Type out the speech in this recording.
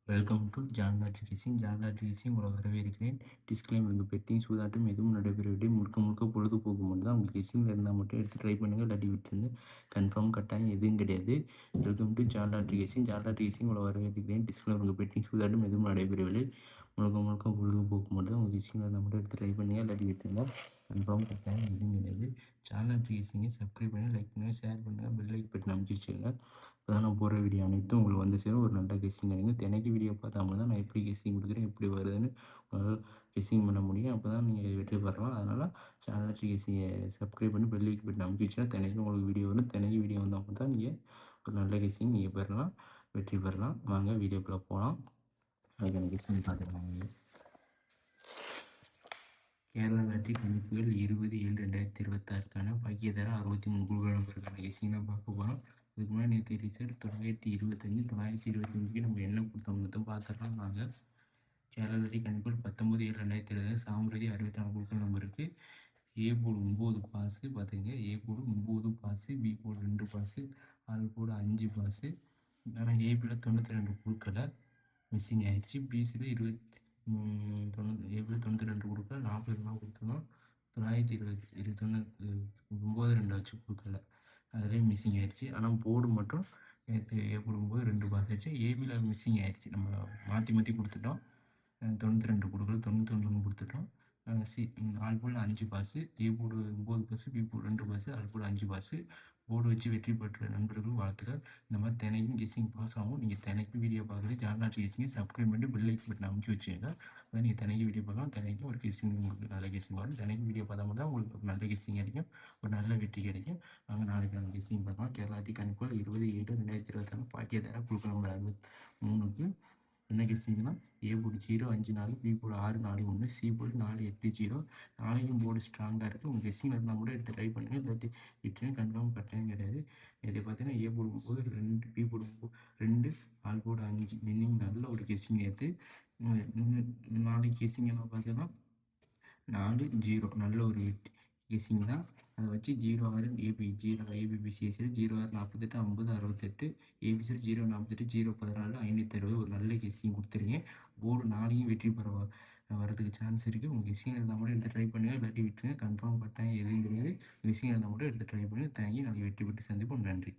Welcome to Janla tracing. Janla tracing உங்களை வரவேற்கிறேன். Disclaimer: உங்கள் பெட்டிங் சூதாட்டம் எதுவும் நடைபெறவில்லை. முழுக்க முழுக்க பொழுதுபோக்கு மட்டும் தான். உங்களுக்கு டிஸ்கில் இருந்தால் மட்டும் எடுத்து ட்ரை பண்ணுங்கள், இல்லாட்டி விட்டுருங்க. கன்ஃபார்ம் கட்டாயம் எதுவும் கிடையாது. Welcome to Janla tracing. Janla tracing உங்களை வரவேற்கிறேன். டிஸ்க்ளைமர்: உங்கள் பெட்டிங் சூதாட்டம் எதுவும் நடைபெறவில்லை. முழுக்க முழுக்க பொழுதுபோக்கு மட்டும் தான். உங்கள் டிஸ்கில் இருந்தால் மட்டும் எடுத்து ட்ரை பண்ணுங்கள், இல்லாட்டி விட்டுருங்க. கன்ஃபார்ம் கட்டாயம் எதுவும் கிடையாது. ஜான்லா ட்ரேசிங்கை சப்ஸ்கிரைப் பண்ணுங்கள், லைக் பண்ணுங்கள், ஷேர் பண்ணுங்கள், பெல் லைக் பட்டன் அமைச்சு வச்சுருங்க. இப்போ தான் நான் போடுற வீடியோ அனைத்தும் உங்களுக்கு வந்து சேரும். ஒரு நல்ல கெஸ்ஸிங் கிடைக்கும். தினைக்கு வீடியோ பார்த்தா தான் நான் எப்படி கெஸ்ஸிங் கொடுக்குறேன், எப்படி வருதுன்னு உங்களால் கெஸ்ஸிங் பண்ண முடியும். அப்போ தான் நீங்கள் வெற்றி பெறலாம். அதனால் சேனல் கெஸ்ஸிங்கை சப்ஸ்கிரைப் பண்ணி பெல் லைக் பட்டன் அமைச்சு வச்சுன்னா தினைக்கும் உங்களுக்கு வீடியோ வரும். தினைக்கு வீடியோ வந்தால் தான் நீங்கள் ஒரு நல்ல கெஸ்ஸிங் நீங்கள் பெறலாம், வெற்றி பெறலாம். வாங்க வீடியோக்குள்ளே போகலாம். அதுக்கான கெஸ்ஸிங் பார்த்துக்கலாம். கேரளா லாட்டரி கணிப்புகள் 20/7/2026க்கான பாக்கியதர 63 குழுக்கள் நம்பருக்கான கெஸ்ஸிங் தான் பார்க்க போகிறோம். இதுக்கு முன்னாடி நேற்று ரிசல்ட் 925 925க்கு நம்ம என்ன கொடுத்தவங்க பார்த்துடலாம். நாங்கள் கேரளா லாட்டரி கணிப்புகள் 19/7/2026 சாம்பிரதி 64 குழுக்கள் நம்பர் இருக்குது. ஏ போர்டு 9 பாஸு பார்த்துங்க. A board 9 pass, B board 2 pass, all board 5 pass. ஆனால் ஏபியில் 92 குழுக்களை மிஸ்ஸிங் ஆயிடுச்சு. பிசியில் 92 கொடுக்கல, 40 ரூபா கொடுத்துருந்தோம். 922 வச்சு கொடுக்கல, அதிலே மிஸ்ஸிங் ஆயிடுச்சு. ஆனால் போர்டு மட்டும் நேற்று ஏ போடும்போது 2 பாஸ் ஆச்சு. ஏபியில் மிஸ்ஸிங் ஆயிடுச்சு. நம்ம மாற்றி மாற்றி கொடுத்துட்டோம். 92 கொடுக்கல, 91 கொடுத்துட்டோம். ஆல் போர்டில் 5 pass, A board 9 pass, B board 2 pass, all board 5 pass. Board வச்சு வெற்றி பெற்ற நண்பர்கள் வாழ்த்துக்கள். இந்த மாதிரி தினைக்கும் கெஸ்ஸிங் பாஸ் ஆகும். நீங்கள் தினைக்கும் வீடியோ பார்க்குறது ஜான்லா கெஸ்ஸிங்கை சப்ஸ்கிரைப் பண்ணி பெல் லைக் பட்டன் அமைச்சு வச்சுங்க. அதான் நீங்கள் தினைக்கும் வீடியோ பார்க்கலாம். தினைக்கும் ஒரு கெஸ்ஸிங் உங்களுக்கு நல்ல கெஸ்ஸிங் வரும். தினைக்கும் வீடியோ பார்த்தா மட்டும் தான் உங்களுக்கு ஒரு நல்ல கெஸ்ஸிங் கிடைக்கும், ஒரு நல்ல வெற்றி கிடைக்கும். நாங்கள் நாளைக்கு நாங்கள் கெஸ்ஸிங் பார்க்கலாம். கேரளா கணிப்புகள் 20/7/2026 பாக்கியதர குழுக்கள் நம்பர் 63க்கு என்ன கெஸ்ஸிங்னா A board 054, B board 641, C board 480. நாளைக்கும் போர்டு ஸ்ட்ராங்காக இருக்குது. உங்கள் கெஸ்ஸிங் இருந்தால் கூட எடுத்து ட்ரை பண்ணுங்கள், இல்லாட்டி விட்டுருங்க. கன்ஃபார்ம் கட்டாயம் கிடையாது. இதை பார்த்தீங்கன்னா A board 9, 2, B board 2, all board 5 meaning நல்ல ஒரு கெஸ்ஸிங் எடுத்து நாளைக்கு கெஸ்ஸிங் என்ன பார்த்தீங்கன்னா 4-0 நல்ல ஒரு கெஸ்ஸிங் தான். அதை வச்சு 06 ஏபி 0 ஏபிபிசிஎஸ்சியில் 06 48 50 68, ஏபிசியில் 048 014 560 ஒரு நல்ல கெஸ்ஸிங் கொடுத்துருங்க. போர்டு நாளையும் வெற்றி பெற வரதுக்கு சான்ஸ் இருக்குது. உங்கள் கெஸ்ஸிங் இருந்தால் மட்டும் எடுத்து ட்ரை பண்ணுங்கள், இல்லாட்டி விட்டுருங்க. கன்ஃபார்ம் கட்டாயம் எதுவும் கிடையாது. கெஸ்ஸிங் இருந்தால் மட்டும் எடுத்து ட்ரை பண்ணுங்கள். தேங்க்யூ. நாளைக்கு வெற்றி பெற்று சந்திப்போம். நன்றி.